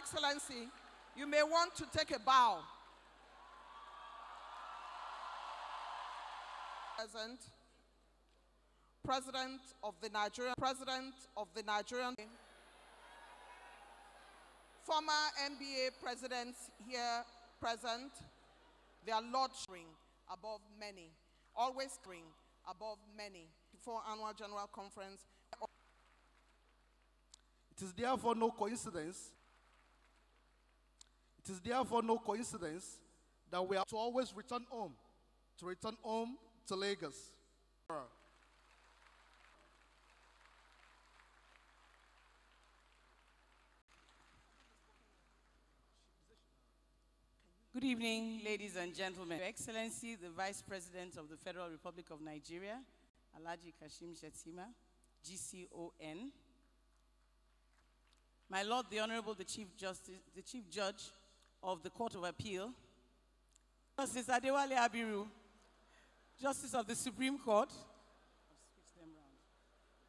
Excellency, you may want to take a bow. President of the Nigerian, former NBA presidents here present, their lordship above many, always ring above many. Before annual general conference. It is therefore no coincidence. It is therefore no coincidence that we have to always return home to Lagos. Good evening, ladies and gentlemen. Your Excellency, the Vice President of the Federal Republic of Nigeria, Alhaji Kashim Shettima, GCON. My Lord, the Honorable, the Chief Judge of the Court of Appeal, Justice Adewale Abiru, Justice of the Supreme Court,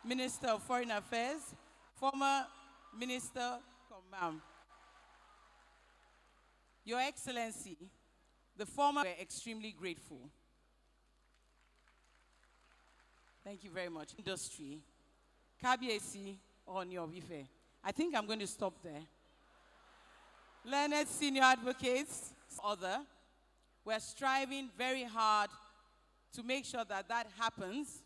Minister of Foreign Affairs, former Minister, ma'am. Your Excellency, the former, we're extremely grateful. Thank you very much. Industry, Kabiesi on your Ife. I think I'm going to stop there. Learned senior advocates, we're striving very hard to make sure that that happens.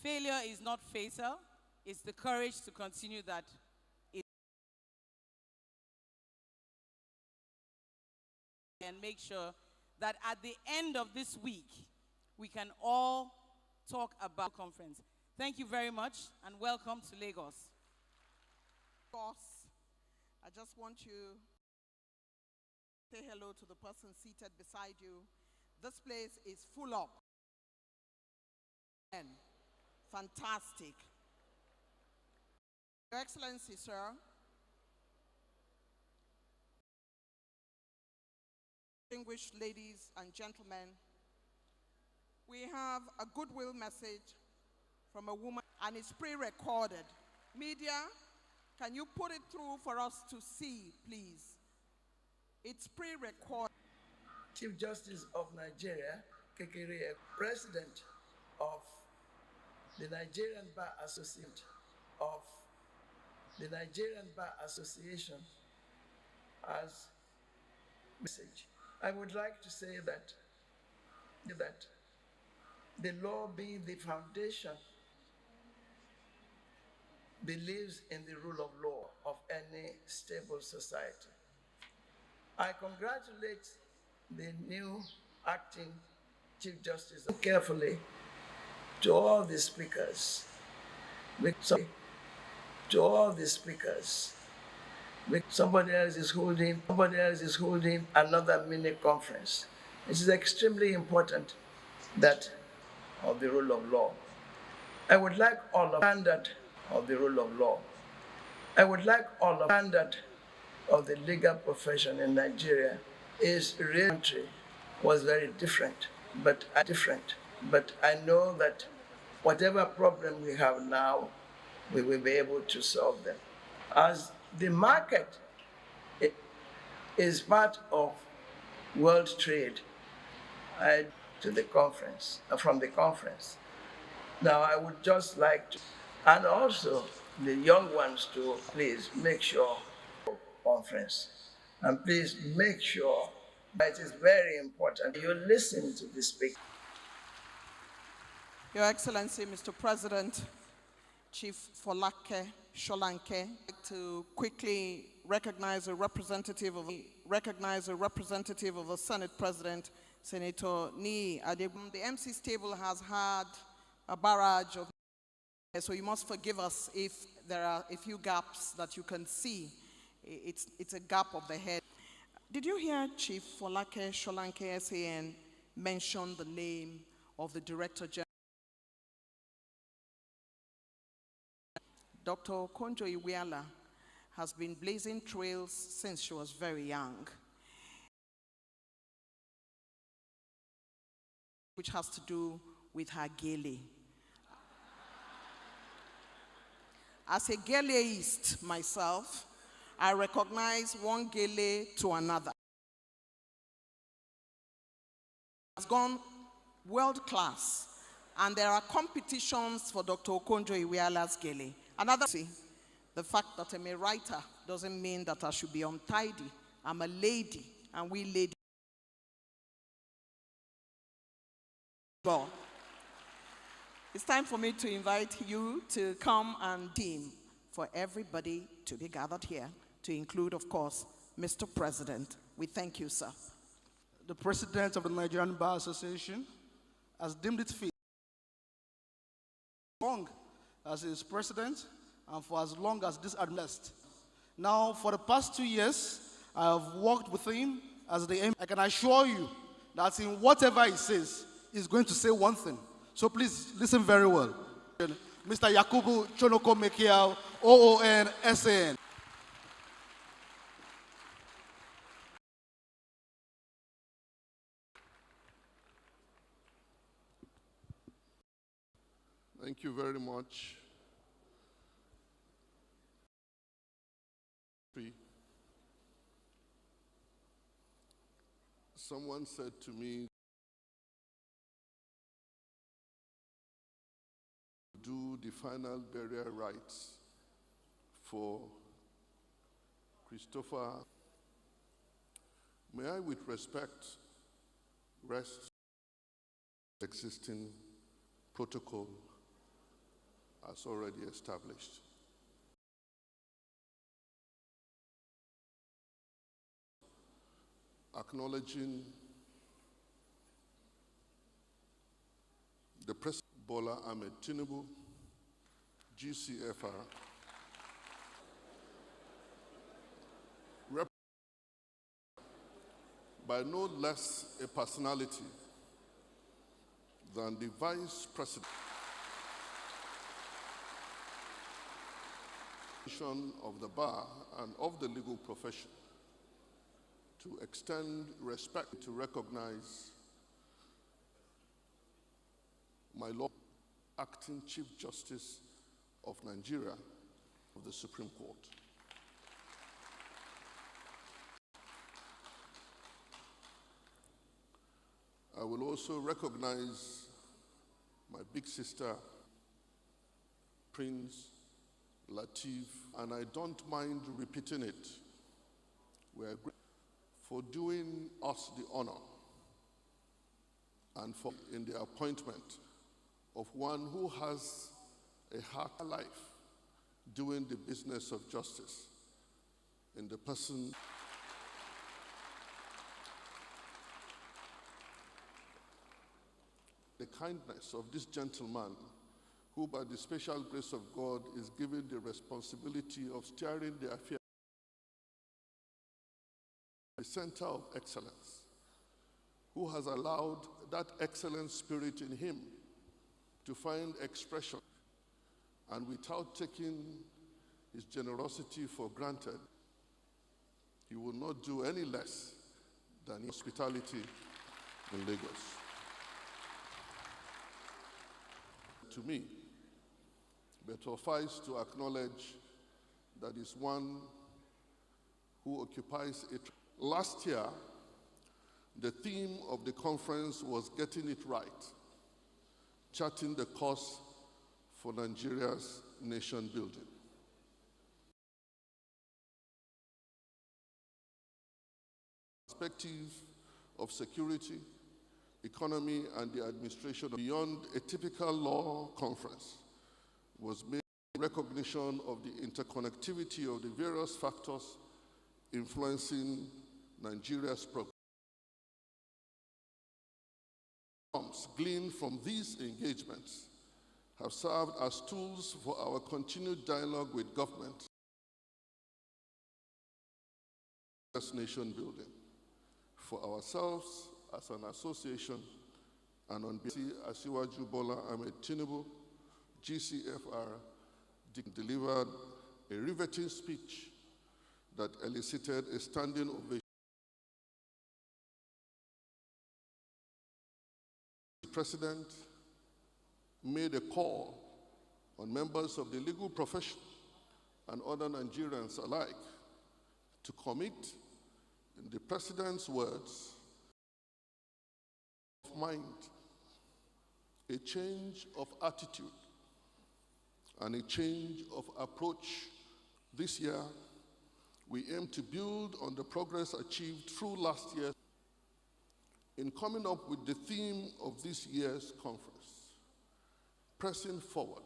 Failure is not fatal. It's the courage to continue that. And make sure that at the end of this week, we can all talk about the conference. Thank you very much and welcome to Lagos. Boss, I just want you to say hello to the person seated beside you. This place is full up. And fantastic. Your Excellency, sir, distinguished ladies and gentlemen, we have a goodwill message from a woman, and it's pre-recorded. Media, can you put it through for us to see, please? It's pre-recorded. Chief Justice of Nigeria, Kekere, President of the Nigerian Bar Association, as message. I would like to say that the law being the foundation believes in the rule of law of any stable society. I congratulate the new acting Chief Justice carefully to all the speakers. Somebody else is holding another mini conference. It is extremely important that of the rule of law. I would like all of standard of the rule of law. I would like all of standard of the legal profession in Nigeria is country was very different, but I know that whatever problem we have now, we will be able to solve them. As the market is part of world trade, to the conference, from the conference. Now I would just like to, and also the young ones to please make sure conference, and please make sure that it is very important you listen to the speaker. Your Excellency, Mr. President, Chief Folake Sholanke, to quickly recognize a representative of the Senate President, Senator Ni Adebum. The MC's table has had a barrage of, so you must forgive us if there are a few gaps that you can see. It's a gap of the head. Did you hear Chief Folake Sholanke SAN mention the name of the Director General? Dr. Konjo Iweala has been blazing trails since she was very young, which has to do with her gele. As a Geleist myself, I recognize one Gele to another. It's gone world class, and there are competitions for Dr. Okonjo-Iweala's Gele. Another, the fact that I'm a writer doesn't mean that I should be untidy. I'm a lady, and we ladies. It's time for me to invite you to come and team for everybody to be gathered here, to include, of course, Mr. President. We thank you, sir. The President of the Nigerian Bar Association has deemed it fit, as long as he is president and for as long as this administration. Now, for the past 2 years, I have worked with him as the I can assure you that in whatever he says, he's going to say one thing. So please listen very well. Mr. Yakubu Chonoko Mekiao, OON, SAN. Thank you very much. Someone said to me, do the final burial rites for Christopher. May I, with respect, rest existing protocol as already established. Acknowledging the President Bola Ahmed Tinubu, GCFR, by no less a personality than the Vice President of the bar and of the legal profession, to extend respect, to recognize my Lord, Acting Chief Justice of Nigeria of the Supreme Court. I will also recognize my big sister, Prince Lateef, and I don't mind repeating it. We are grateful for doing us the honor and for in the appointment of one who has a hard life doing the business of justice in the person the kindness of this gentleman who by the special grace of God is given the responsibility of steering the affairs, the center of excellence, who has allowed that excellent spirit in him to find expression, and without taking his generosity for granted, he will not do any less than hospitality in Lagos. To me, but suffice to acknowledge that is one who occupies it. Last year, the theme of the conference was getting it right, charting the course for Nigeria's nation building. Perspective of security, economy, and the administration beyond a typical law conference was made in recognition of the interconnectivity of the various factors influencing Nigeria's progress. Gleaned from these engagements have served as tools for our continued dialogue with government, nation building, for ourselves as an association, and on behalf of Asiwaju Bola Ahmed Tinubu, GCFR delivered a riveting speech that elicited a standing ovation. The President made a call on members of the legal profession and other Nigerians alike to commit, in the President's words, of mind, a change of attitude, and a change of approach. This year, we aim to build on the progress achieved through last year in coming up with the theme of this year's conference, Pressing Forward,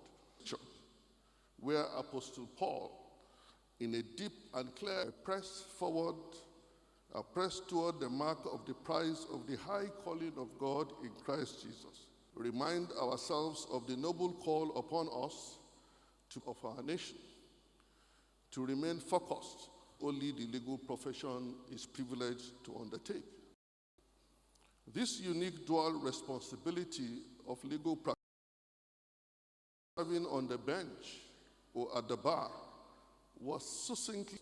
where Apostle Paul, in a deep and clear press forward, a press toward the mark of the prize of the high calling of God in Christ Jesus. Remind ourselves of the noble call upon us of our nation to remain focused only the legal profession is privileged to undertake. This unique dual responsibility of legal practice, serving on the bench or at the bar, was succinctly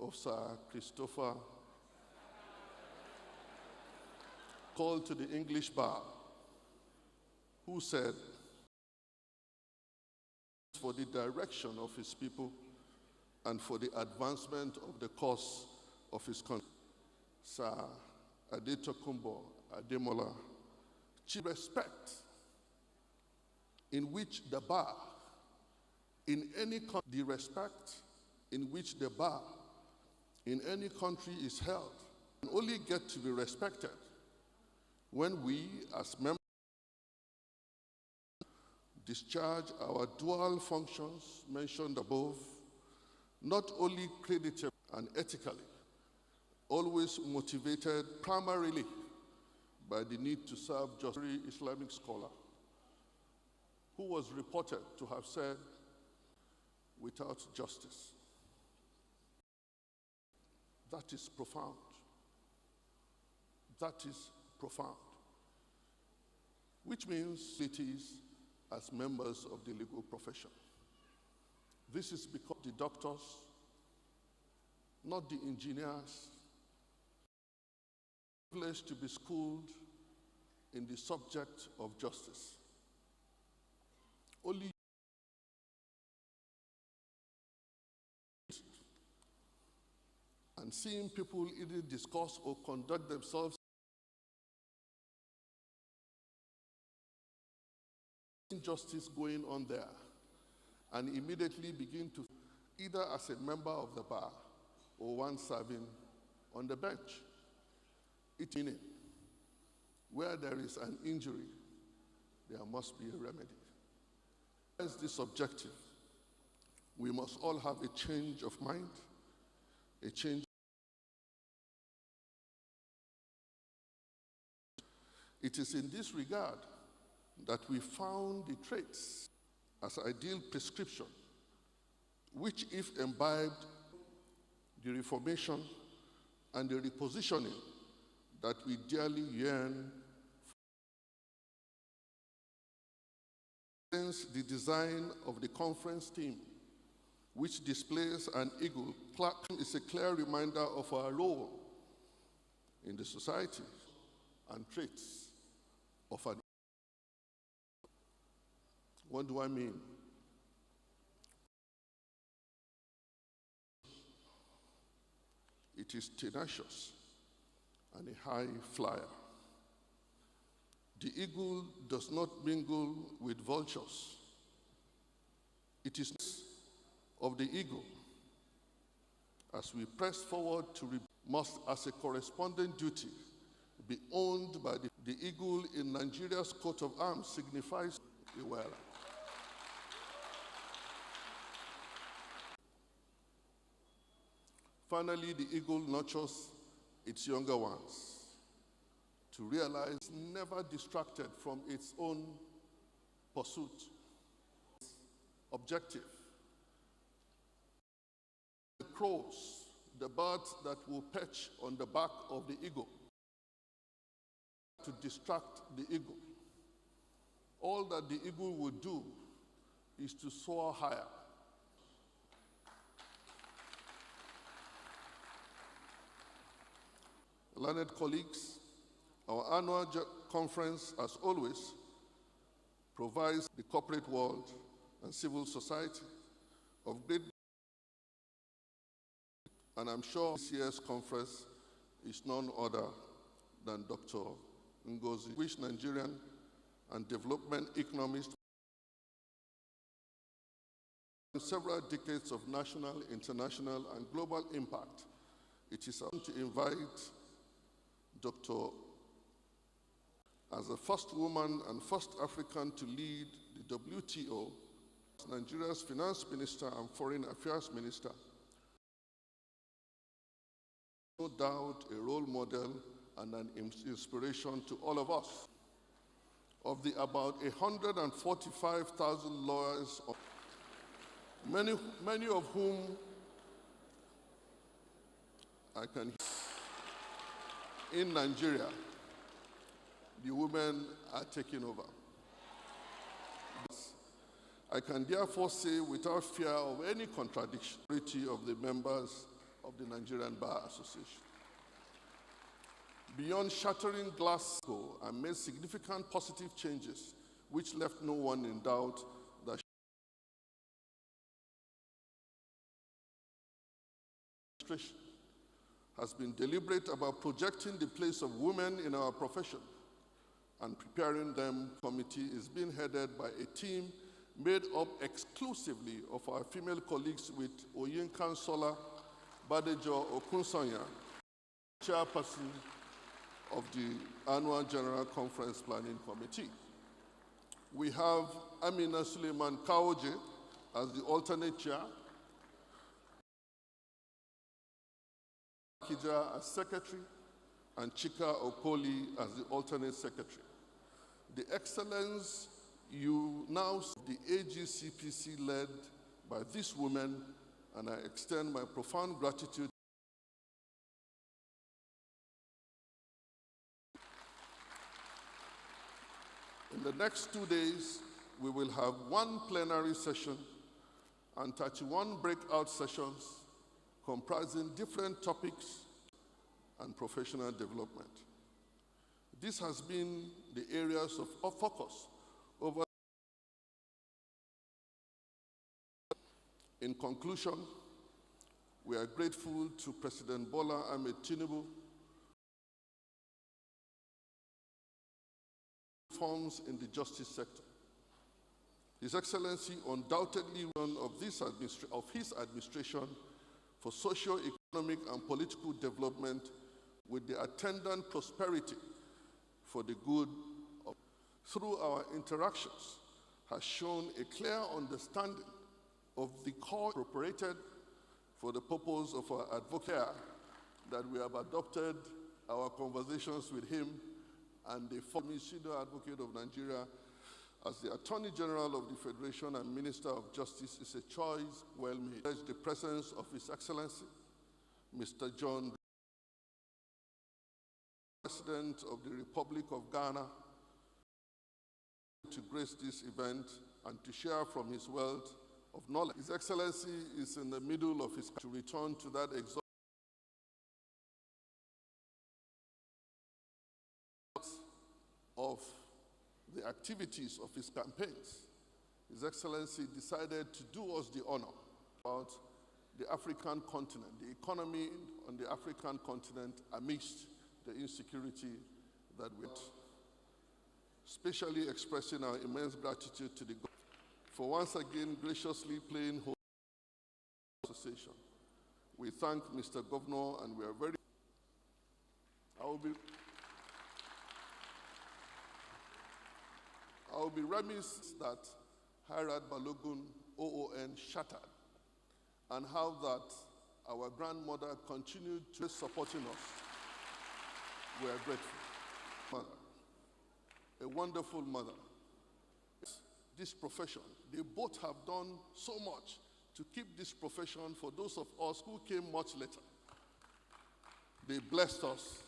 of Sir Christopher, called to the English bar, who said, for the direction of his people and for the advancement of the cause of his country. Sir Adetokunbo Ademola, chief respect in which the bar, in any country, the respect in which the bar in any country is held, can only get to be respected when we, as members, discharge our dual functions mentioned above, not only creditably and ethically, always motivated primarily by the need to serve just an Islamic scholar who was reported to have said, without justice. That is profound. That is profound. Which means it is as members of the legal profession. This is because the doctors, not the engineers, privileged to be schooled in the subject of justice. Only and seeing people either discuss or conduct themselves injustice going on there, and immediately begin to, either as a member of the bar or one serving on the bench. It meaning, where there is an injury, there must be a remedy. As this objective, we must all have a change of mind, a change. It is in this regard that we found the traits as ideal prescription, which, if imbibed, the reformation and the repositioning that we dearly yearn for. Hence, the design of the conference theme, which displays an eagle, is a clear reminder of our role in the society and traits of an. What do I mean? It is tenacious and a high flyer. The eagle does not mingle with vultures. It is of the eagle. As we press forward must, as a corresponding duty, be owned by the eagle in Nigeria's coat of arms signifies a well. Finally, the eagle nurtures its younger ones to realize it's never distracted from its own pursuit, objective. The crows, the birds that will perch on the back of the eagle, to distract the eagle. All that the eagle will do is to soar higher. Learned colleagues, our annual conference, as always, provides the corporate world and civil society of great, and I'm sure this year's conference is none other than Dr. Ngozi, which Nigerian and development economist several decades of national, international, and global impact. It is time to invite Dr. as the first woman and first African to lead the WTO, Nigeria's finance minister and foreign affairs minister. No doubt a role model and an inspiration to all of us. Of the about 145,000 lawyers, many of whom I can hear in Nigeria, the women are taking over. I can therefore say without fear of any contradiction of the members of the Nigerian Bar Association. Beyond shattering glass and made significant positive changes which left no one in doubt that administration has been deliberate about projecting the place of women in our profession and preparing them. Committee is being headed by a team made up exclusively of our female colleagues, with Oyinkan Sola Badejo Okunsanya, chairperson of the Annual General Conference Planning Committee. We have Amina Suleiman Kaoje as the alternate chair, Kija as secretary, and Chika Okoli as the alternate secretary. The excellence you now see the AGCPC led by these women, and I extend my profound gratitude. In the next 2 days, we will have one plenary session and 31 breakout sessions comprising different topics and professional development. This has been the areas of focus over. In conclusion, we are grateful to President Bola Ahmed Tinubu reforms in the justice sector. His Excellency undoubtedly one of his administration for socio-economic and political development with the attendant prosperity for the good of, through our interactions, has shown a clear understanding of the core appropriated for the purpose of our advocate, that we have adopted our conversations with him and the former senior advocate of Nigeria as the Attorney General of the Federation and Minister of Justice is a choice well made. The presence of His Excellency, Mr. John, President of the Republic of Ghana, to grace this event and to share from his wealth of knowledge. His Excellency is in the middle of his to return to that of the activities of his campaigns. His Excellency decided to do us the honor about the African continent, the economy on the African continent amidst the insecurity that we had. Especially expressing our immense gratitude to the government for once again graciously playing host to the association. We thank Mr. Governor, and we are very. I will be remiss that Hirat Balogun OON shattered, and how that our grandmother continued to supporting us. We are grateful. Mother, a wonderful mother. This profession, they both have done so much to keep this profession for those of us who came much later. They blessed us,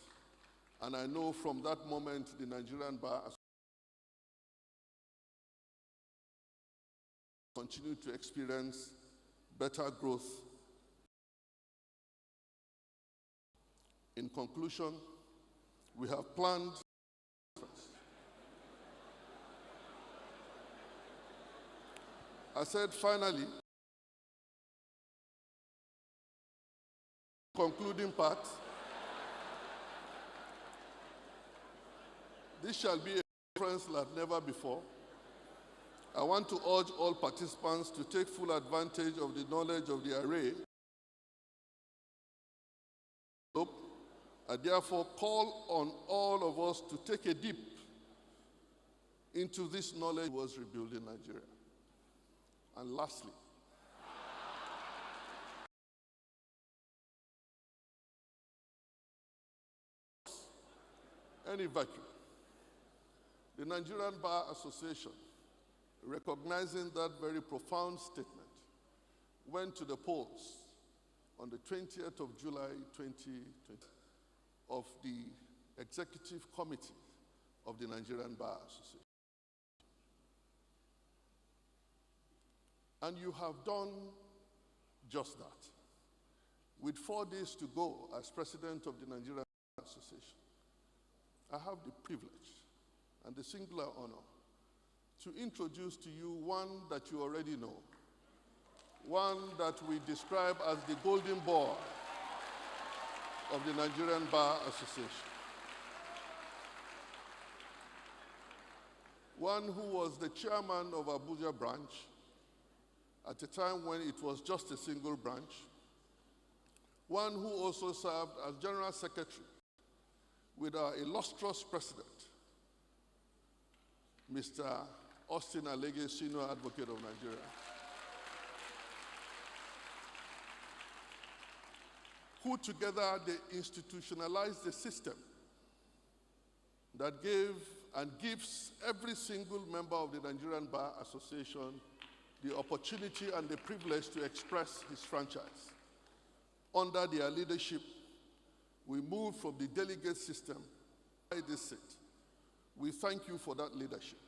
and I know from that moment the Nigerian Bar continue to experience better growth. In conclusion, we have planned. I said finally, Concluding part. This shall be a conference like never before. I want to urge all participants to take full advantage of the knowledge of the array. I therefore call on all of us to take a dip into this knowledge was rebuilding Nigeria. And lastly, any vacuum. The Nigerian Bar Association, recognizing that very profound statement, went to the polls on the 20th of July 2020 of the Executive Committee of the Nigerian Bar Association. And you have done just that. With 4 days to go as president of the Nigerian Bar Association, I have the privilege and the singular honor to introduce to you one that you already know, one that we describe as the golden boy of the Nigerian Bar Association. One who was the chairman of Abuja branch at a time when it was just a single branch, one who also served as general secretary with our illustrious president, Mr. Austin Alege, Senior Advocate of Nigeria, who together they institutionalized the system that gave and gives every single member of the Nigerian Bar Association the opportunity and the privilege to express his franchise. Under their leadership, we moved from the delegate system to this seat. We thank you for that leadership.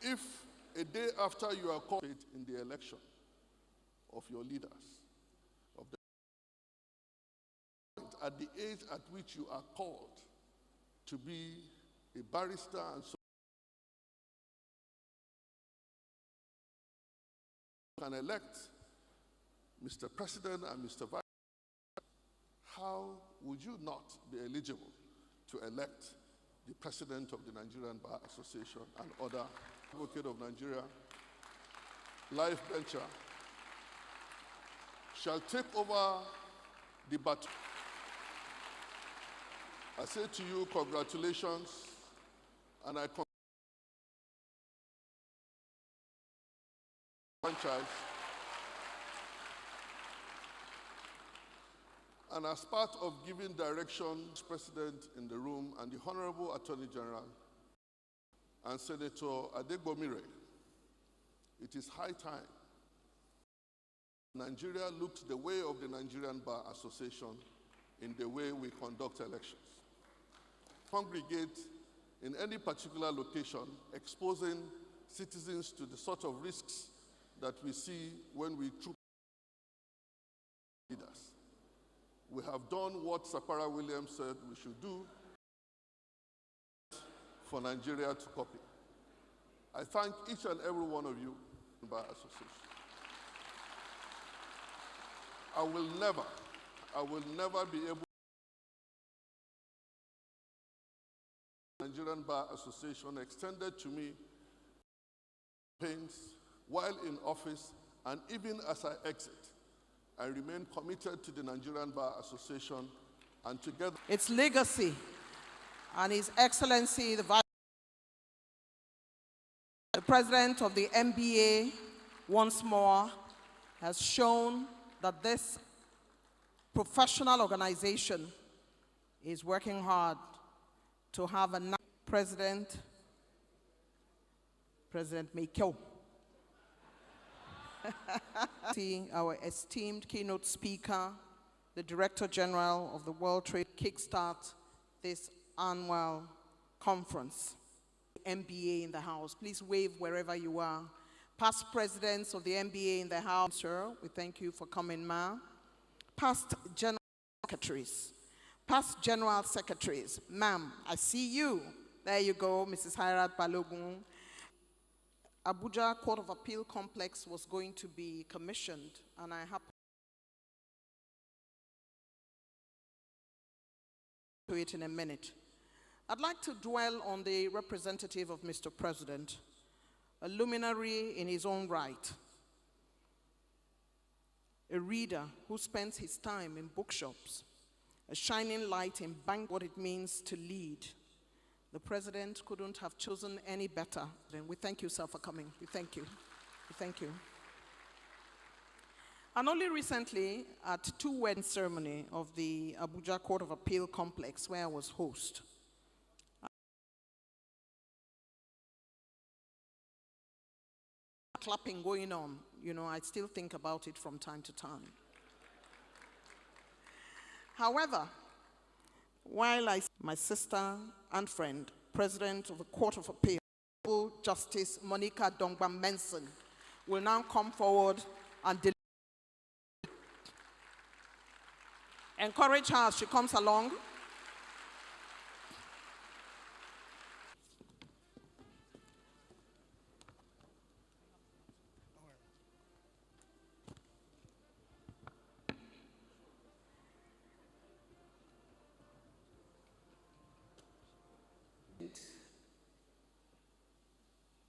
If a day after you are called in the election of your leaders, at the age at which you are called to be a barrister and so can elect Mr. President and Mr. Vice President, how would you not be eligible to elect the President of the Nigerian Bar Association and other Advocate of Nigeria, life bencher, shall take over the baton? I say to you, congratulations, and I franchise. And as part of giving direction, President in the room and the Honorable Attorney General and Senator Adegbomire, it is high time Nigeria looked the way of the Nigerian Bar Association in the way we conduct elections. Congregate in any particular location, exposing citizens to the sort of risks that we see when we troop leaders. We have done what Sapara Williams said we should do for Nigeria to copy. I thank each and every one of you in the Bar Association. I will never be able Nigerian Bar Association extended to me pains while in office, and even as I exit, I remain committed to the Nigerian Bar Association, and together its legacy and His Excellency the President of the NBA once more has shown that this professional organization is working hard to have a President Mekyo. Our esteemed keynote speaker, the Director General of the World Trade, kickstart this annual conference. MBA in the house. Please wave wherever you are. Past presidents of the MBA in the house, sir, we thank you for coming, ma. Past general secretaries, ma'am, I see you. There you go, Mrs. Hirat Balogun. Abuja Court of Appeal complex was going to be commissioned, and I happened to it in a minute. I'd like to dwell on the representative of Mr. President, a luminary in his own right, a reader who spends his time in bookshops, a shining light in what it means to lead. The president couldn't have chosen any better. We thank you, sir, for coming. We thank you. We thank you. And only recently, at two wedding ceremony of the Abuja Court of Appeal complex, where I was host, clapping going on, you know, I still think about it from time to time. However, while my sister and friend, President of the Court of Appeal, Justice Monica Dongba Menson, will now come forward and encourage her as she comes along.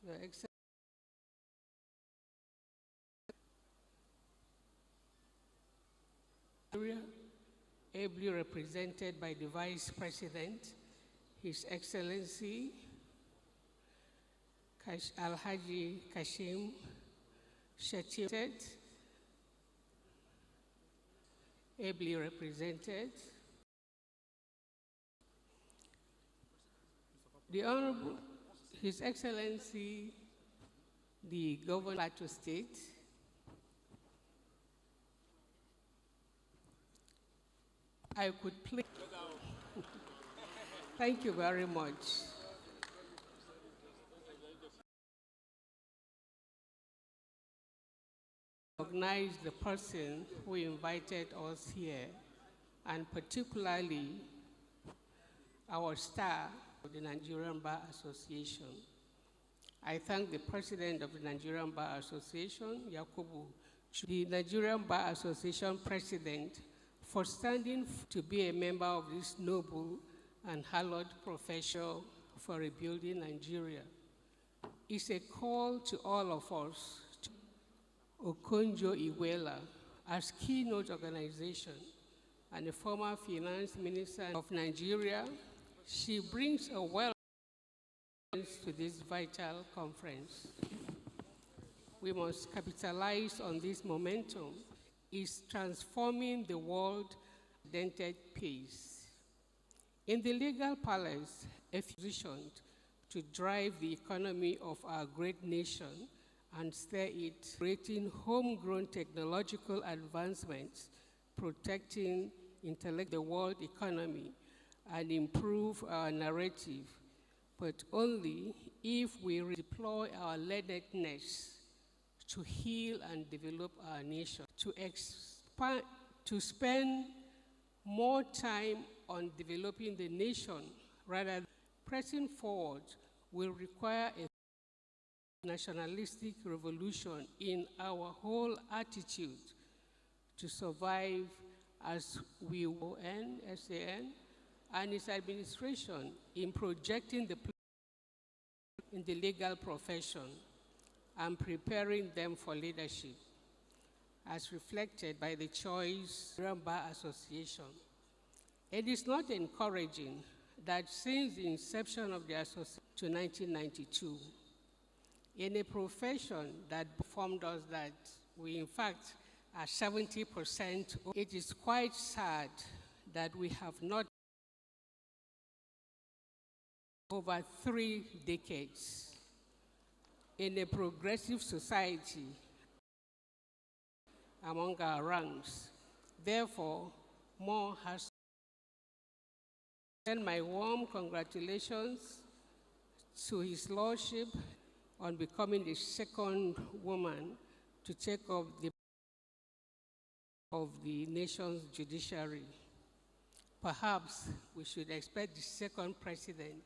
Your Excellency, ably represented by the Vice President, His Excellency Alhaji Kashim Shetty, ably represented. The Honorable His Excellency, the Governor of Plateau State, I could please. Thank you very much. Recognize the person who invited us here, and particularly our star of the Nigerian Bar Association. I thank the President of the Nigerian Bar Association, Yakubu, the Nigerian Bar Association President, for standing to be a member of this noble and hallowed profession for rebuilding Nigeria. It's a call to all of us, to Okonjo-Iweala, as Keynote organization and a former finance minister of Nigeria. She brings a wealth to this vital conference. We must capitalize on this momentum. Is transforming the world at dented pace. In the legal palace, a positioned to drive the economy of our great nation and steer it, creating homegrown technological advancements, protecting the world economy, and improve our narrative, but only if we deploy our learnedness to heal and develop our nation, to spend more time on developing the nation rather than pressing forward will require a nationalistic revolution in our whole attitude to survive as we will end SAN and its administration in projecting in the legal profession and preparing them for leadership, as reflected by the choice of the Nigerian Bar Association. It is not encouraging that since the inception of the association to 1992, in a profession that informed us that we in fact are 70%, it is quite sad that we have not over 3 decades in a progressive society among our ranks. Therefore, more has to send my warm congratulations to His Lordship on becoming the second woman to take up of the nation's judiciary. Perhaps we should expect the second president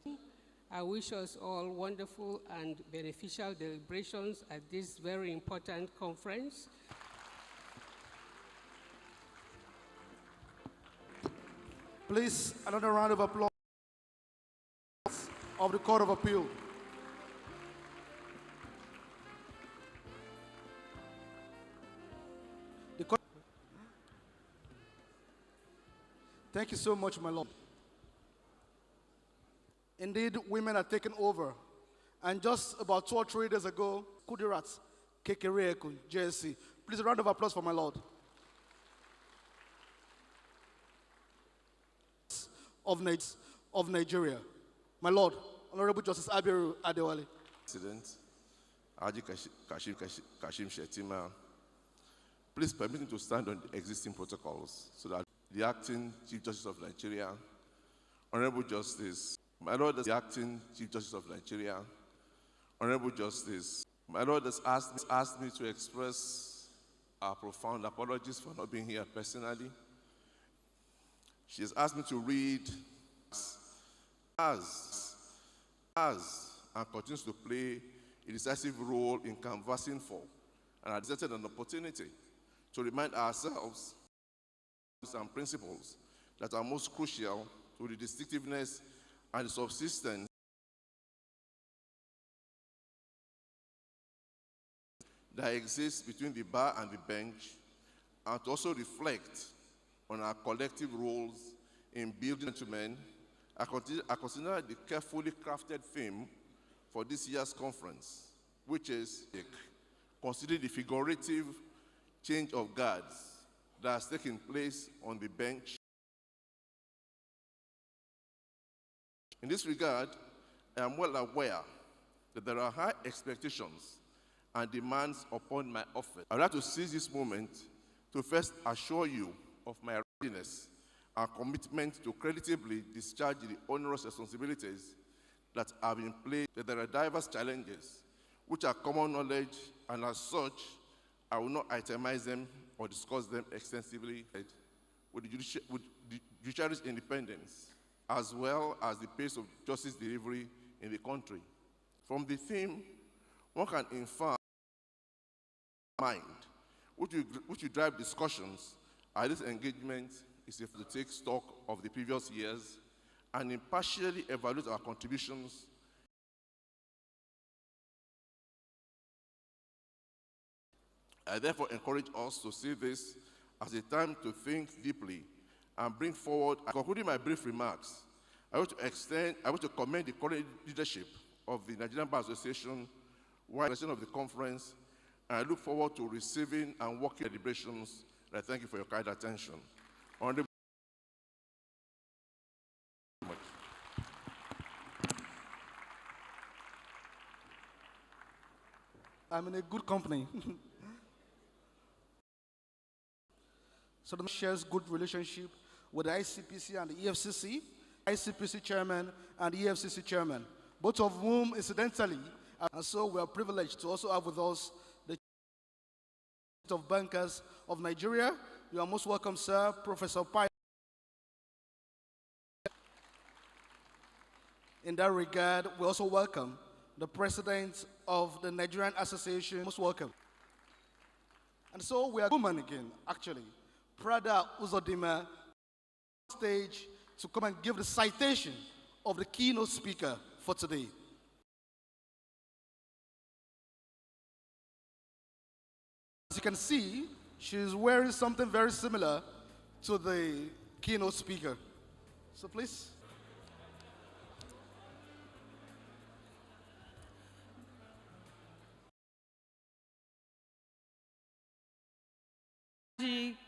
I wish us all wonderful and beneficial deliberations at this very important conference. Please, another round of applause of the Court of Appeal. Thank you so much, my Lord. Indeed, women are taking over. And just about 2 or 3 days ago, Kudirat, Kekereku, JSC. Please, a round of applause for my Lord. Of Nigeria. My Lord, Honorable Justice Abiru Adewale. President, Haji Kashim Shettima, please permit me to stand on the existing protocols so that the acting Chief Justice of Nigeria, Honorable Justice, my Lord, the acting Chief Justice of Nigeria, Honorable Justice, my Lord has asked me to express our profound apologies for not being here personally. She has asked me to read as and continues to play a decisive role in canvassing for and has presented an opportunity to remind ourselves and principles that are most crucial to the distinctiveness and the subsistence that exists between the bar and the bench, and to also reflect on our collective roles in building gentlemen. I consider the carefully crafted theme for this year's conference, which is consider the figurative change of guards that has taken place on the bench. In this regard, I am well aware that there are high expectations and demands upon my office. I would like to seize this moment to first assure you of my readiness and commitment to creditably discharge the onerous responsibilities that have been placed. That there are diverse challenges which are common knowledge, and as such, I will not itemize them or discuss them extensively with the judiciary's independence, as well as the pace of justice delivery in the country. From the theme, one can infer mind, which will drive discussions. This engagement is to take stock of the previous years and impartially evaluate our contributions. I therefore encourage us to see this as a time to think deeply and bring forward. Concluding my brief remarks, I want to commend the current leadership of the Nigerian Bar Association while the of the conference, and I look forward to receiving and working deliberations. And I thank you for your kind attention. Honorable, I'm in a good company. So the shares good relationship with the ICPC and the EFCC, ICPC chairman and the EFCC chairman, both of whom incidentally, and so we are privileged to also have with us the Chief of Bankers of Nigeria. You are most welcome, sir, Professor Pai. In that regard, we also welcome the president of the Nigerian Association. Most welcome. And so we are woman again, actually. Prada Uzodima stage to come and give the citation of the keynote speaker for today. As you can see, she is wearing something very similar to the keynote speaker. So please.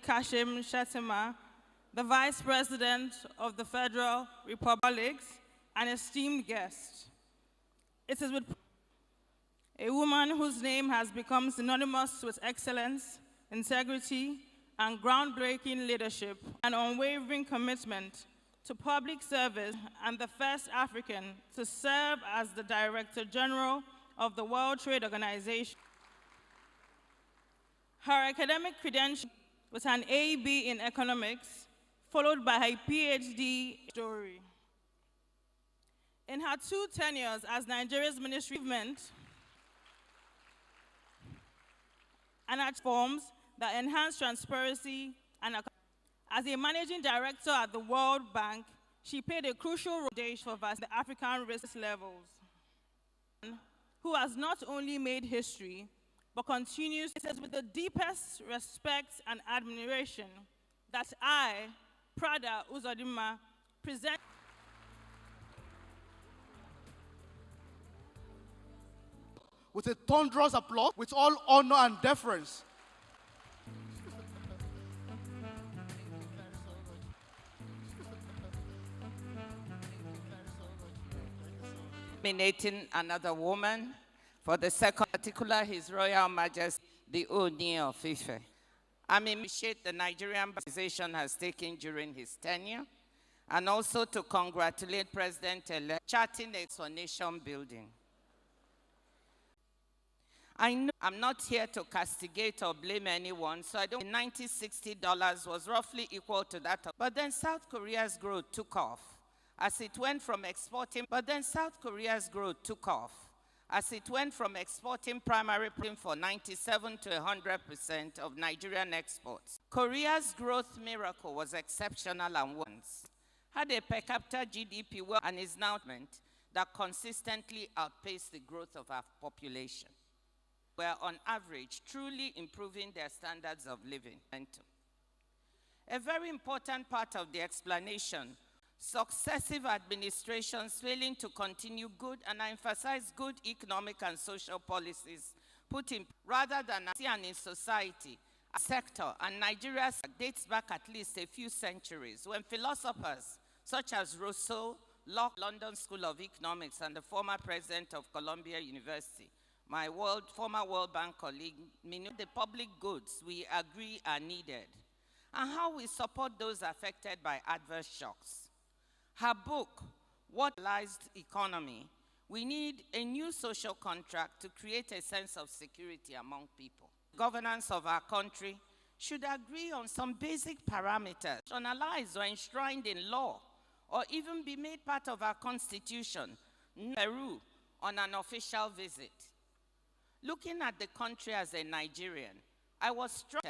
Kashim Shettima, the Vice President of the Federal Republic, an esteemed guest. It is with a woman whose name has become synonymous with excellence, integrity, and groundbreaking leadership, an unwavering commitment to public service, and the first African to serve as the Director General of the World Trade Organization. Her academic credentials with an AB in economics, followed by her PhD story. In her 2 tenures as Nigeria's Ministry of Movement and her reforms that enhance transparency and as a managing director at the World Bank, she played a crucial role for the African risk levels, who has not only made history, but continues. It is with the deepest respect and admiration that I, Prada Uzodinma, present with a thunderous applause, with all honor and deference. Nominating another woman for the second, particular His Royal Majesty, the Ooni of Ife. I appreciate the Nigerian organization has taken during his tenure, and also to congratulate President-elect charting for nation building. I know I'm not here to castigate or blame anyone, so I don't. $90-60 was roughly equal to that. But then South Korea's growth took off as it went from exporting. Primary for 97 to 100% of Nigerian exports. Korea's growth miracle was exceptional and once had a per capita GDP and is now that consistently outpaced the growth of our population. Were on average truly improving their standards of living. A very important part of the explanation, successive administrations failing to continue good, and I emphasize good economic and social policies put in rather than in society, a sector, and Nigeria dates back at least a few centuries when philosophers such as Rousseau, Locke, London School of Economics, and the former president of Columbia University, my former World Bank colleague, the public goods we agree are needed, and how we support those affected by adverse shocks. Her book, What Lies Economy, we need a new social contract to create a sense of security among people. Governance of our country should agree on some basic parameters, analyzed or enshrined in law, or even be made part of our constitution. Peru on an official visit. Looking at the country as a Nigerian, I was struck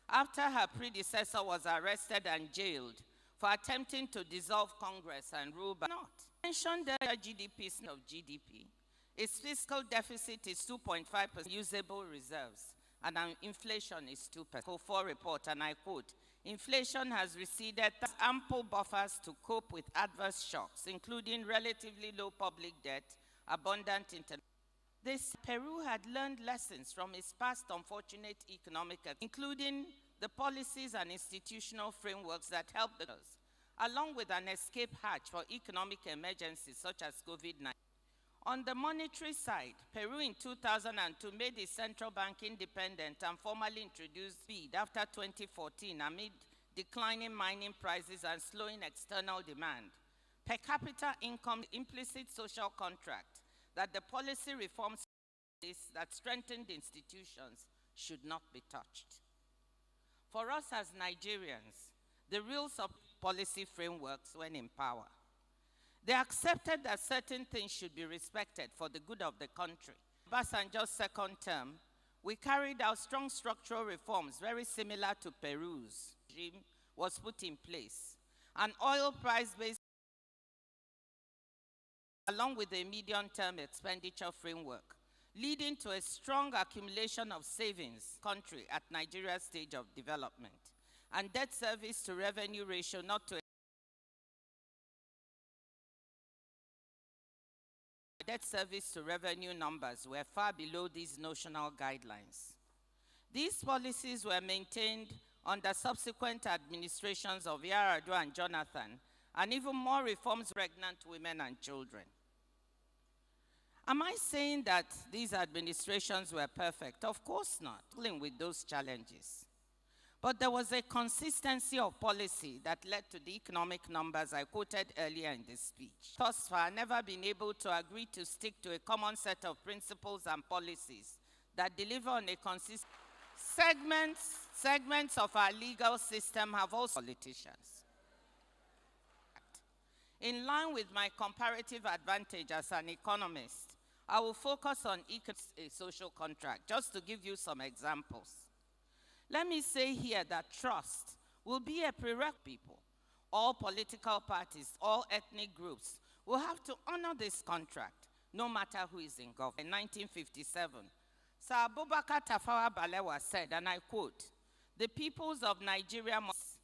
after her predecessor was arrested and jailed for attempting to dissolve Congress and rule by not. Mentioned the GDP of GDP. Its fiscal deficit is 2.5% usable reserves, and inflation is 2%. For report, and I quote, inflation has receded, ample buffers to cope with adverse shocks, including relatively low public debt, abundant international. Peru had learned lessons from its past unfortunate economic, including the policies and institutional frameworks that helped us, along with an escape hatch for economic emergencies such as COVID-19. On the monetary side, Peru in 2002 made its central bank independent and formally introduced speed after 2014 amid declining mining prices and slowing external demand. Per capita income, implicit social contract that the policy reforms that strengthened institutions should not be touched. For us as Nigerians, the rules of policy frameworks when in power, they accepted that certain things should be respected for the good of the country. Obasanjo's second term, we carried out strong structural reforms very similar to Peru's regime was put in place. An oil price-based along with a medium-term expenditure framework, leading to a strong accumulation of savings country at Nigeria's stage of development, and debt service to revenue ratio not to debt service to revenue numbers were far below these notional guidelines. These policies were maintained under subsequent administrations of Yar'Adua and Jonathan, and even more reforms pregnant women and children. Am I saying that these administrations were perfect? Of course not, dealing with those challenges. But there was a consistency of policy that led to the economic numbers I quoted earlier in this speech. Thus far, never been able to agree to stick to a common set of principles and policies that deliver on a consistent segments of our legal system have also politicians. In line with my comparative advantage as an economist, I will focus on a social contract, just to give you some examples. Let me say here that trust will be a prerequisite. People, all political parties, all ethnic groups will have to honor this contract, no matter who is in government. In 1957, Sir Abubakar Tafawa Balewa said, and I quote, "The peoples of Nigeria must,"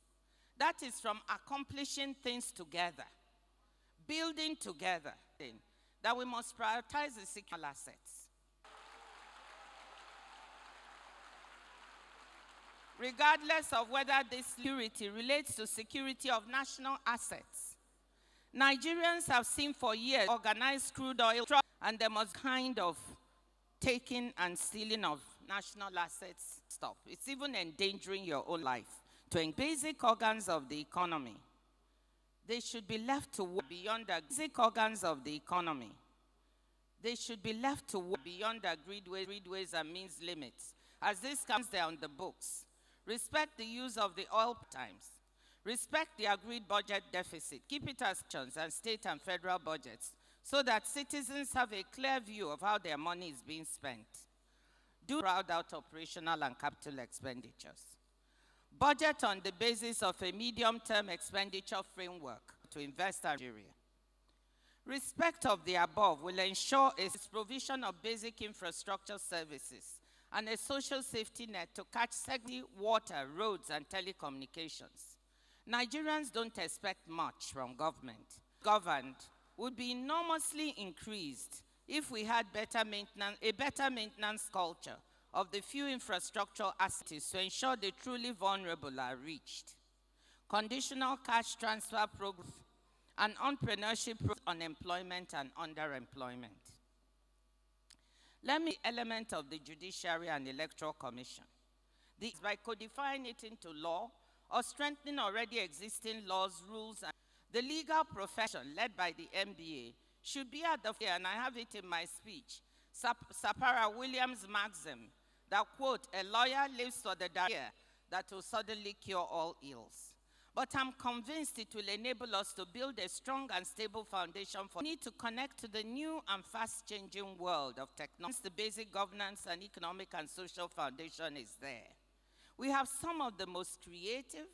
that is from accomplishing things together, building together, that we must prioritize the secure assets. Regardless of whether this security relates to security of national assets. Nigerians have seen for years organized crude oil and there must kind of taking and stealing of national assets stop. It's even endangering your own life. To basic organs of the economy, they should be left to work beyond the basic organs of the economy. They should be left to work beyond the agreed ways and means limits. As this comes there on the books, respect the use of the oil times. Respect the agreed budget deficit. Keep it as chunks and state and federal budgets so that citizens have a clear view of how their money is being spent. Do crowd out operational and capital expenditures. Budget on the basis of a medium-term expenditure framework to invest in Nigeria. Respect of the above will ensure a provision of basic infrastructure services and a social safety net to catch secondary water, roads, and telecommunications. Nigerians don't expect much from government. Governed would be enormously increased if we had a better maintenance culture of the few infrastructural assets to ensure the truly vulnerable are reached. Conditional cash transfer programs and entrepreneurship, unemployment and underemployment. Let me element of the Judiciary and Electoral Commission. By codifying it into law or strengthening already existing laws, rules, and the legal profession led by the MBA should be at the and I have it in my speech, Sapara Williams' maxim that, quote, "A lawyer lives for the day that will suddenly cure all ills." But I'm convinced it will enable us to build a strong and stable foundation for. We need to connect to the new and fast-changing world of technology. The basic governance and economic and social foundation is there. We have some of the most creative.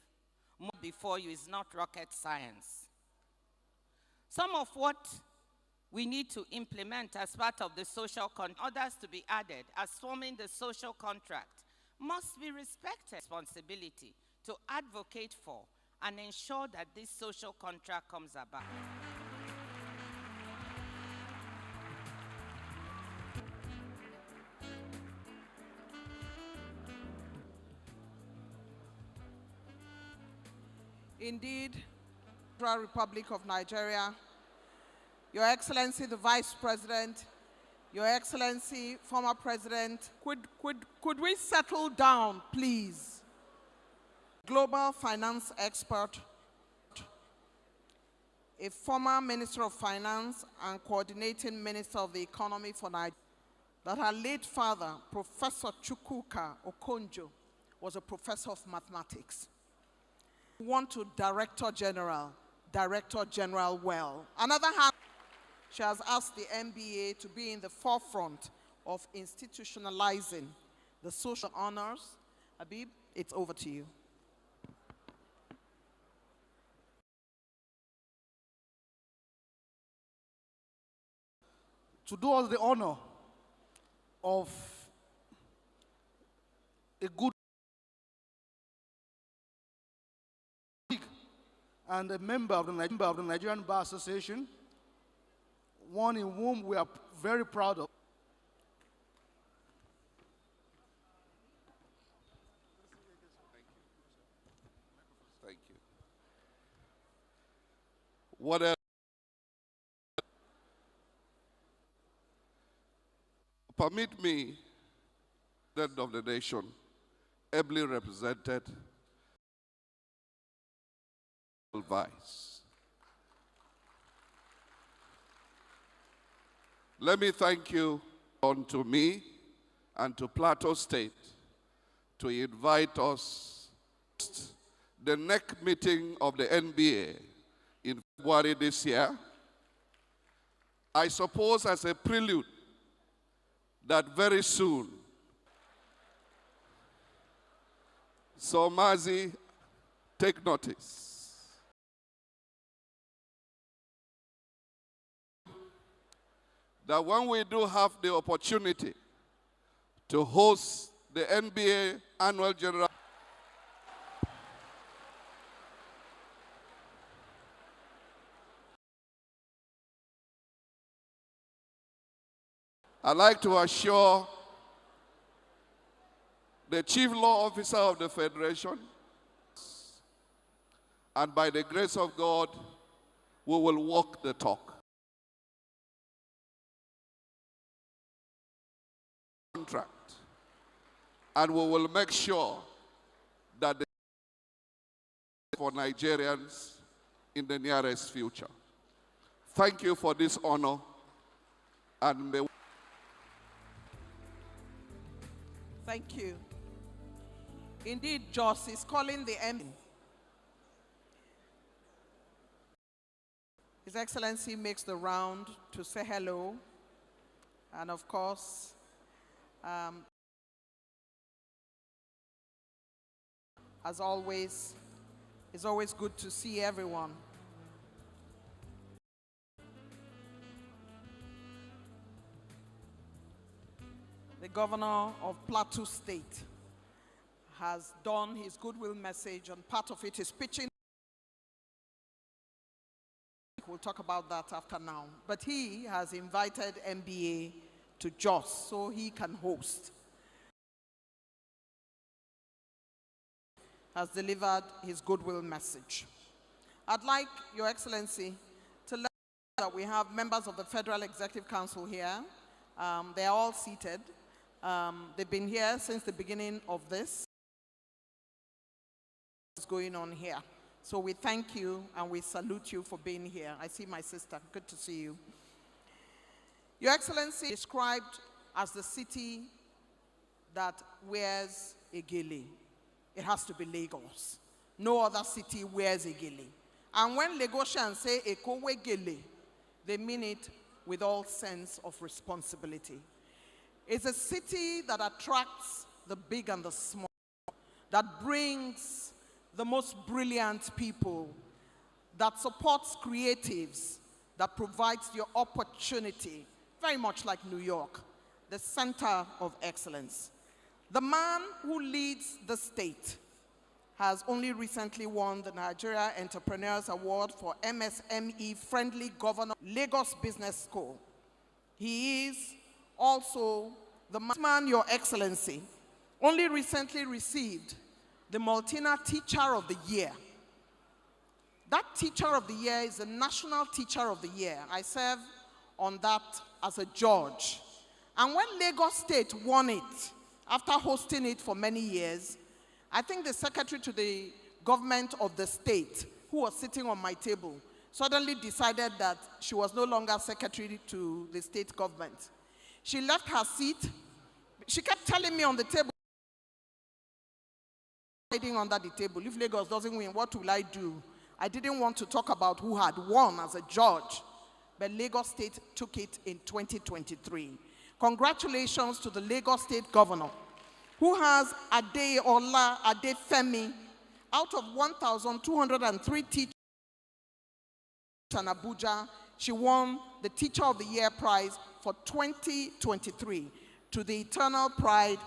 Before you is not rocket science. Some of what we need to implement as part of the social contract, others to be added as forming the social contract, must be respected. Responsibility to advocate for and ensure that this social contract comes about. Indeed, Federal Republic of Nigeria, Your Excellency the Vice President, Your Excellency, former President, could we settle down, please? Global finance expert, a former Minister of Finance and coordinating Minister of the Economy for Nigeria, that her late father, Professor Chukwuka Okonjo, was a professor of mathematics. Want to Director General well. Another hand, she has asked the MBA to be in the forefront of institutionalizing the social honors. Habib, it's over to you. To do us the honor of a good and a member of the Nigerian Bar Association, one in whom we are very proud of. Thank you. What else? Permit me, that of the nation, ably represented, Vice. Let me thank you to me and to Plateau State to invite us to the next meeting of the NBA in February this year. I suppose as a prelude that very soon, so Mazi, take notice. That when we do have the opportunity to host the NBA Annual General, I'd like to assure the Chief Law Officer of the Federation, and by the grace of God, we will walk the talk. Contract. And we will make sure that the for Nigerians in the nearest future. Thank you for this honor, and may Thank you. Indeed, Jos is calling the M. His Excellency makes the round to say hello. And of course, as always, it's always good to see everyone. The governor of Plateau State has done his goodwill message, and part of it is pitching. We'll talk about that after now. But he has invited MBA to Jos so he can host. Has delivered his goodwill message. I'd like Your Excellency to let you know that we have members of the Federal Executive Council here. They are all seated. They've been here since the beginning of this. What's going on here? So we thank you and we salute you for being here. I see my sister. Good to see you. Your Excellency, described as the city that wears a gele. It has to be Lagos. No other city wears a gele. And when Lagosians say Eko we gele, they mean it with all sense of responsibility. It's a city that attracts the big and the small, that brings the most brilliant people, that supports creatives, that provides the opportunity, very much like New York, the center of excellence. The man who leads the state has only recently won the Nigeria Entrepreneurs Award for MSME-friendly governor, Lagos Business School. He is also the man, Your Excellency, only recently received the Maltina Teacher of the Year. That Teacher of the Year is the National Teacher of the Year. I serve on that as a judge. And when Lagos State won it, after hosting it for many years, I think the secretary to the government of the state, who was sitting on my table, suddenly decided that she was no longer secretary to the state government. She left her seat. She kept telling me on the table, hiding under the table, if Lagos doesn't win, what will I do? I didn't want to talk about who had won as a judge, but Lagos State took it in 2023. Congratulations to the Lagos State governor, who has Adeola Adefemi, out of 1,203 teachers in Abuja. She won the Teacher of the Year prize for 2023 to the eternal pride.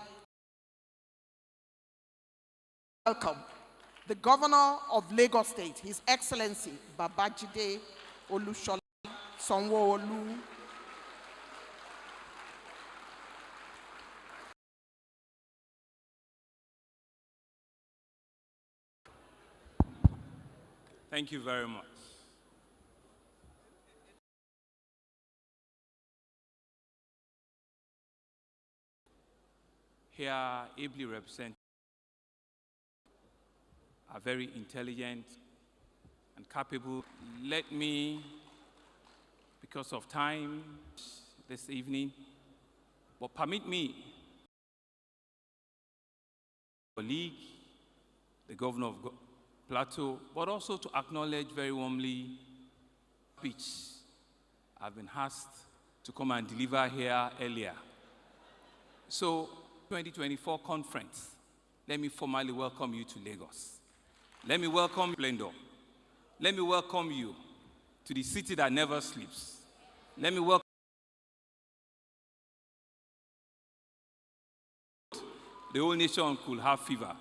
Welcome, the governor of Lagos State, His Excellency Babajide Olushola Sanwo-Olu. Thank you very much. Here, ably represented, are very intelligent and capable. Let me, because of time this evening, but permit me, colleague, the governor of Plateau, but also to acknowledge very warmly speech I've been asked to come and deliver here earlier. So, 2024 conference, let me formally welcome you to Lagos. Let me welcome Splendor. Let me welcome you to the city that never sleeps. Let me welcome the whole nation could have fever.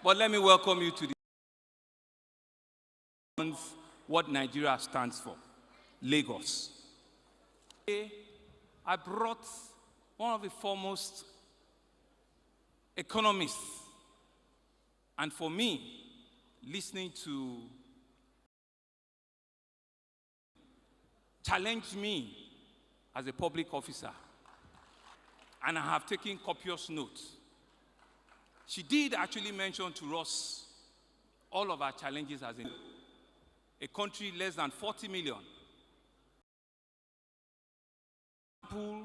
But let me welcome you to the what Nigeria stands for, Lagos. I brought one of the foremost economists, and for me, listening to challenge me as a public officer, and I have taken copious notes. She did actually mention to us all of our challenges as a country less than 40 million. Example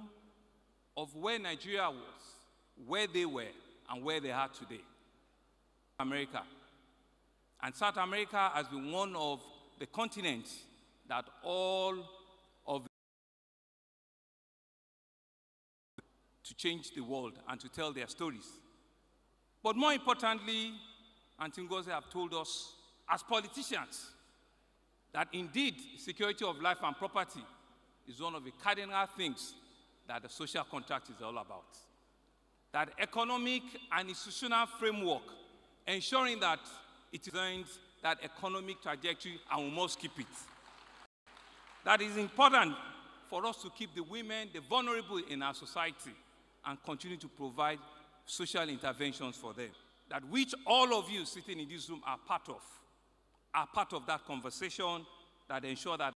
of where Nigeria was, where they were, and where they are today. America. And South America has been one of the continents that all of to change the world and to tell their stories. But more importantly, Aunty Ngozi have told us as politicians that indeed security of life and property is one of the cardinal things that the social contract is all about. That economic and institutional framework ensuring that it designs that economic trajectory, and we must keep it. That is important for us to keep the women, the vulnerable in our society, and continue to provide social interventions for them. That which all of you sitting in this room are part of that conversation that ensure that.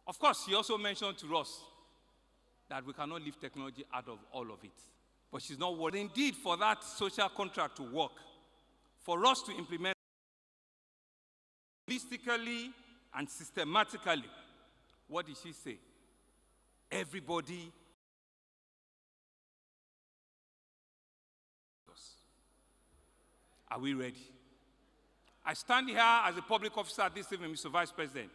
Of course, she also mentioned to us that we cannot leave technology out of all of it. But she's not worried. Indeed, for that social contract to work, for us to implement holistically and systematically, what did she say? Everybody. Are we ready? I stand here as a public officer this evening, Mr. Vice President,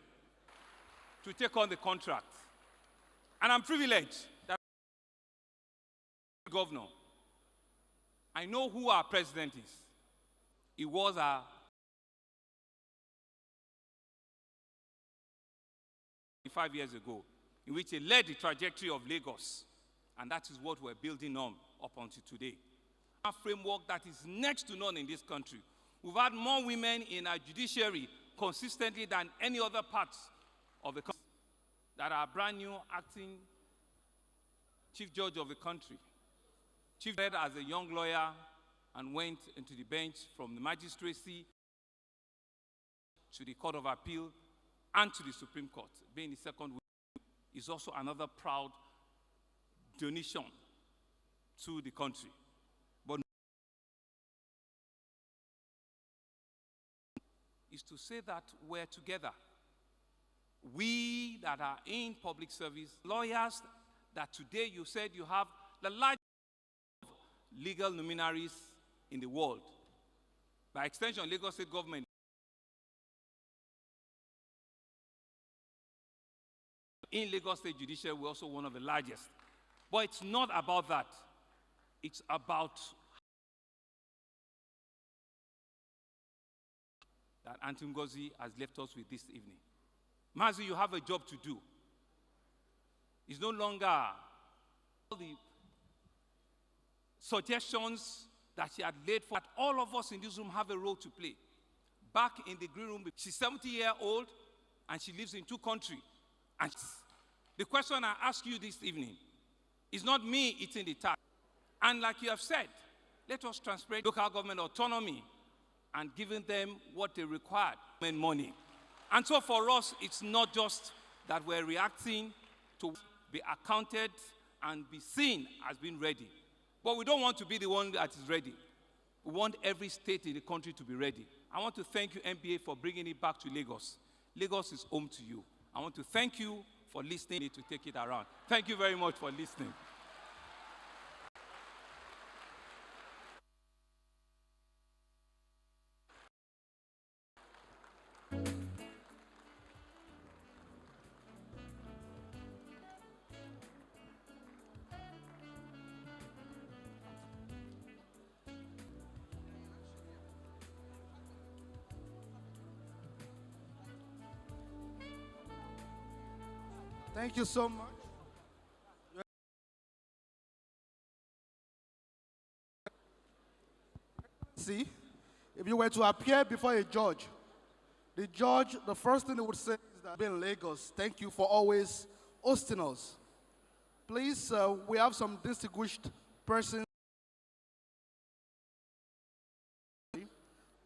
to take on the contract. And I'm privileged that governor, I know who our president is. He was our 5 years ago, in which he led the trajectory of Lagos. And that is what we're building on up until today. A framework that is next to none in this country. We've had more women in our judiciary consistently than any other parts of the country. That are brand new acting chief judge of the country. Chief led as a young lawyer and went into the bench from the magistracy to the Court of Appeal and to the Supreme Court. Being the second woman is also another proud donation to the country. But is to say that we're together. We that are in public service, lawyers that today you said you have the largest legal luminaries in the world. By extension, Lagos State government in Lagos State Judiciary, we're also one of the largest. But it's not about that. It's about that Aunty Ngozi has left us with this evening. Mazi, you have a job to do. It's no longer all the suggestions that she had laid for. That all of us in this room have a role to play. Back in the green room, she's 70-year-old and she lives in 2 countries. And the question I ask you this evening is not me eating the task. And like you have said, let us transfer local government autonomy and giving them what they require, money. And so for us, it's not just that we're reacting to be accounted and be seen as being ready. But we don't want to be the one that is ready. We want every state in the country to be ready. I want to thank you, NBA, for bringing it back to Lagos. Lagos is home to you. I want to thank you for listening to take it around. Thank you very much for listening. Thank you so much. See, if you were to appear before a judge, the judge, the first thing they would say is that being in Lagos, thank you for always hosting us. Please, we have some distinguished persons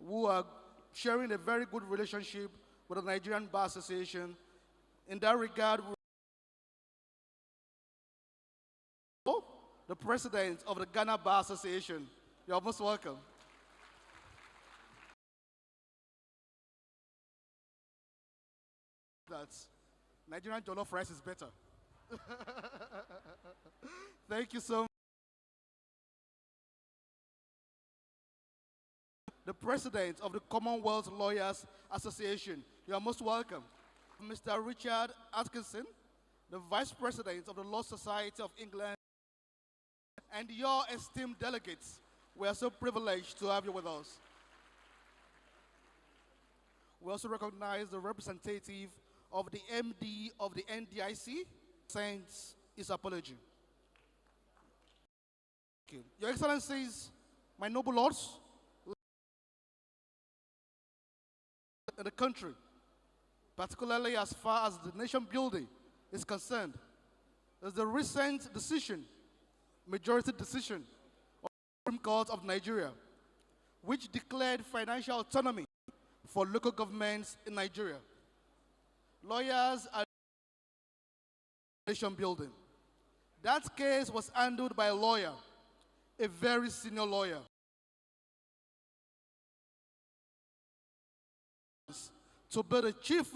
who are sharing a very good relationship with the Nigerian Bar Association. In that regard, the president of the Ghana Bar Association. You're most welcome. That Nigerian jollof rice is better. Thank you so much. The president of the Commonwealth Lawyers Association. You are most welcome. Mr. Richard Atkinson, the vice president of the Law Society of England, and your esteemed delegates. We are so privileged to have you with us. We also recognize the representative of the MD of the NDIC, sends his apology. Okay. Your Excellencies, my noble lords, in the country, particularly as far as the nation building is concerned, there's the recent decision, majority decision, of the Supreme Court of Nigeria, which declared financial autonomy for local governments in Nigeria. Lawyers are nation building. That case was handled by a lawyer, a very senior lawyer. To be the chief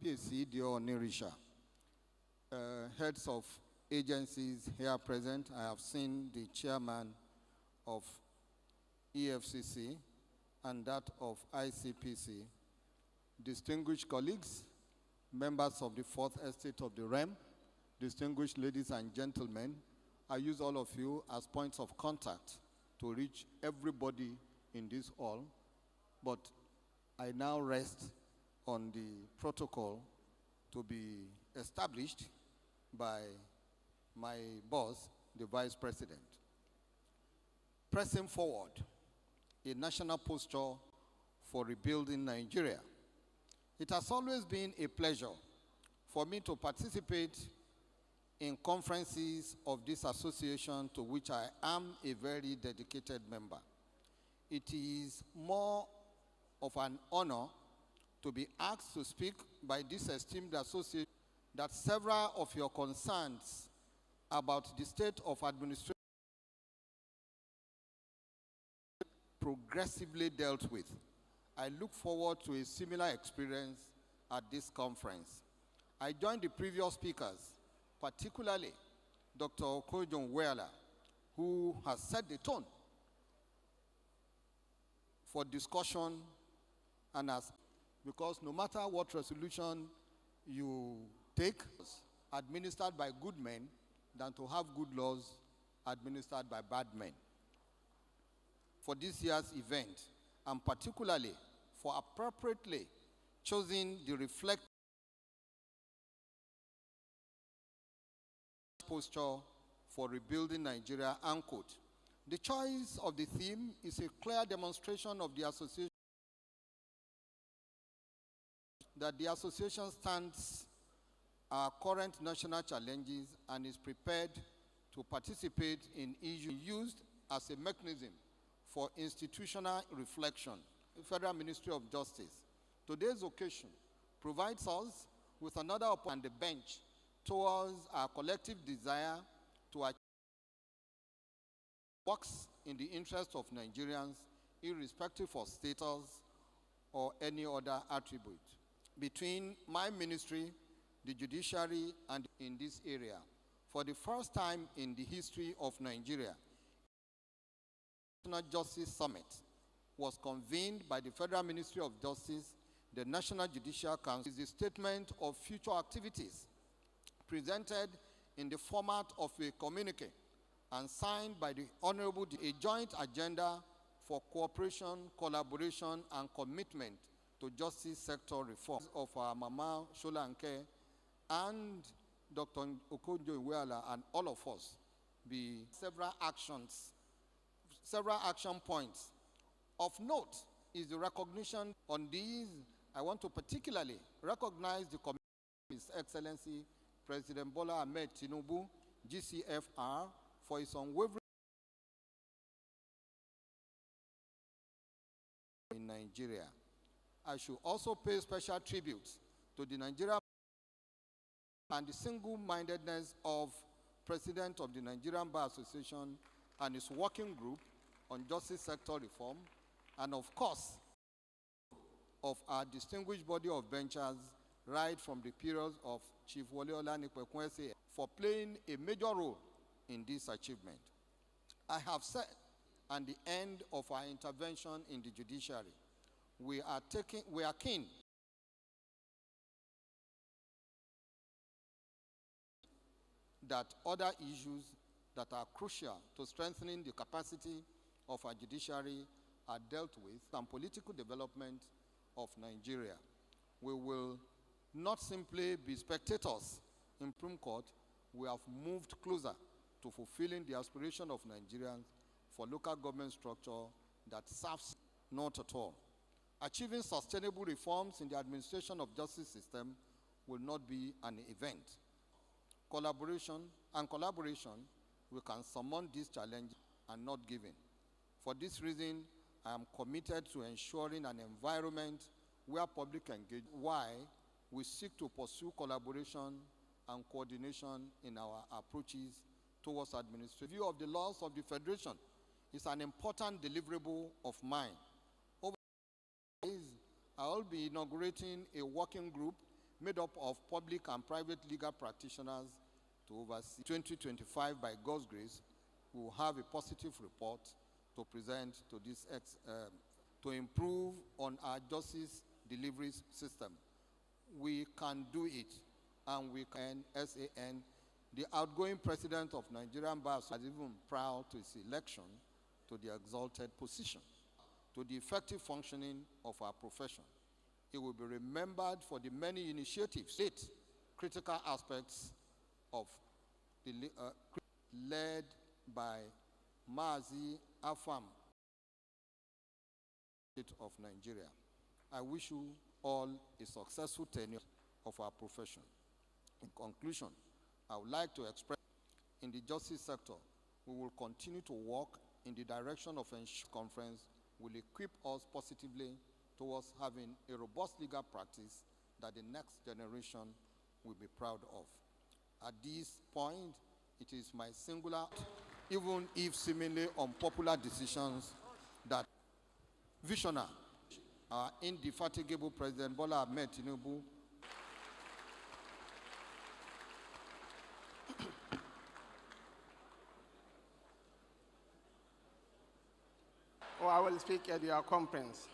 Nirisha. Heads of agencies here present. I have seen the chairman of EFCC and that of ICPC. Distinguished colleagues, members of the Fourth Estate of the Realm, distinguished ladies and gentlemen, I use all of you as points of contact to reach everybody in this hall, but I now rest on the protocol to be established by my boss, the Vice President. Pressing forward, a national posture for rebuilding Nigeria. It has always been a pleasure for me to participate in conferences of this association to which I am a very dedicated member. It is more of an honor to be asked to speak by this esteemed association that several of your concerns about the state of administration progressively dealt with. I look forward to a similar experience at this conference. I join the previous speakers, particularly Dr. Okojon-Iweala, who has set the tone for discussion and has, because no matter what resolution you take, administered by good men than to have good laws administered by bad men. For this year's event, and particularly for appropriately choosing the reflect posture for rebuilding Nigeria, unquote. The choice of the theme is a clear demonstration of the association that the association stands our current national challenges and is prepared to participate in issues used as a mechanism for institutional reflection. The Federal Ministry of Justice. Today's occasion provides us with another opportunity on the bench towards our collective desire to achieve works in the interest of Nigerians, irrespective of status or any other attribute. Between my ministry, the judiciary, and in this area, for the first time in the history of Nigeria, the National Justice Summit was convened by the Federal Ministry of Justice, the National Judicial Council. Is a statement of future activities presented in the format of a communique and signed by the Honorable, a joint agenda for cooperation, collaboration, and commitment to justice sector reform of our Mama Sholanke and Dr. Okonjo-Iweala and all of us be several action points. Of note is the recognition. On these, I want to particularly recognize the commitment of His Excellency President Bola Ahmed Tinubu, GCFR, for his unwavering in Nigeria. I should also pay special tribute to the Nigerian and the single-mindedness of President of the Nigerian Bar Association and his working group on justice sector reform, and of course, of our distinguished body of benchers right from the period of Chief Wole Olanipekun for playing a major role in this achievement. I have said, at the end of our intervention in the judiciary, we are keen that other issues that are crucial to strengthening the capacity of our judiciary are dealt with and political development of Nigeria. We will not simply be spectators in Supreme Court. We have moved closer to fulfilling the aspiration of Nigerians for local government structure that serves not at all. Achieving sustainable reforms in the administration of justice system will not be an event. Collaboration, we can summon this challenge and not give in. For this reason, I am committed to ensuring an environment where public engagement, why we seek to pursue collaboration and coordination in our approaches towards administration. Review of the laws of the Federation is an important deliverable of mine. Over the days, I will be inaugurating a working group made up of public and private legal practitioners to oversee. 2025, by God's grace, we will have a positive report to present to this to improve on our justice delivery system. We can do it, and we can. SAN, the outgoing president of Nigerian Bar is even proud to his election to the exalted position, to the effective functioning of our profession. He will be remembered for the many initiatives, critical aspects of the led by Mazi Afam of Nigeria. I wish you all a successful tenure of our profession. In conclusion, I would like to express in the justice sector, we will continue to work in the direction of ensure conference will equip us positively towards having a robust legal practice that the next generation will be proud of. At this point, it is my singular, even if seemingly unpopular decisions, that visionary, our indefatigable President Bola Ahmed Tinubu, I will speak at your conference.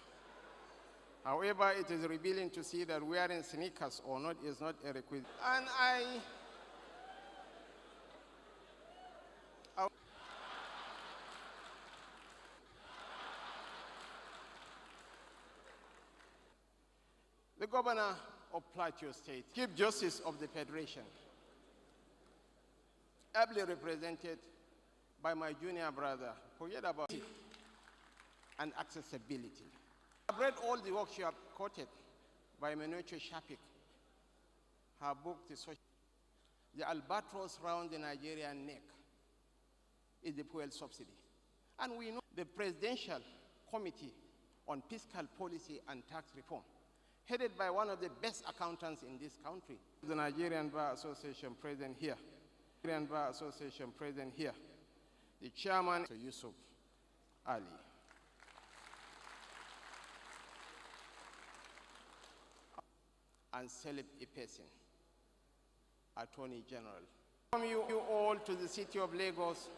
However, it is revealing to see that wearing sneakers or not is not a requisite. And the governor of Plateau State, Chief Justice of the Federation, ably represented by my junior brother, forget about it, and accessibility. I've read all the works you have quoted by Menucho Shapik. Her book, The Albatross Round the Nigerian Neck, is the fuel subsidy. And we know the Presidential Committee on Fiscal Policy and Tax Reform, headed by one of the best accountants in this country. The Nigerian Bar Association present here. Nigerian Bar Association present here. The chairman, Yusuf Ali. And Celeb Ipesin, Attorney General. Welcome you all to the city of Lagos,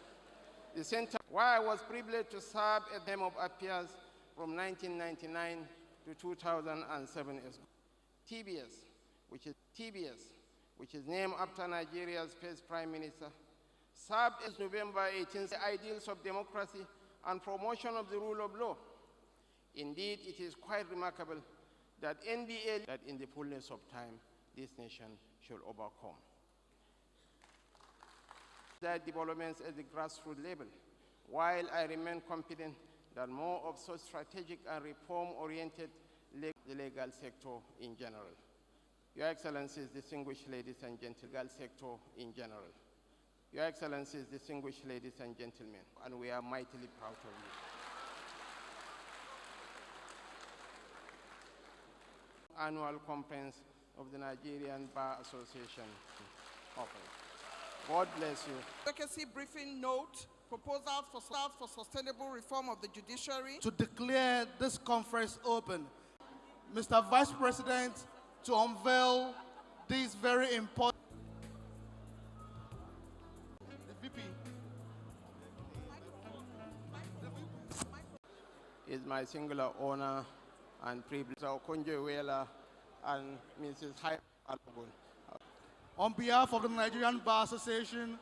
the center where I was privileged to serve at the Term of Affairs from 1999 to 2007. TBS, which is named after Nigeria's first Prime Minister, served as November 18th the ideals of democracy and promotion of the rule of law. Indeed, it is quite remarkable that NBA, that in the fullness of time, this nation should overcome. That developments at the grassroots level, while I remain confident that more of such strategic and reform-oriented the legal sector in general. Your Excellencies, distinguished ladies and gentlemen, legal sector in general. Your Excellencies, distinguished ladies and gentlemen, and we are mightily proud of you. Annual Conference of the Nigerian Bar Association. God bless you. Advocacy briefing note, proposal for sustainable reform of the judiciary. To declare this conference open, Mr. Vice President, to unveil these very important. The VP. It's my singular honor and privilege. Okonjo Iweala and Mrs. Hai Alogun. On behalf of the Nigerian Bar Association,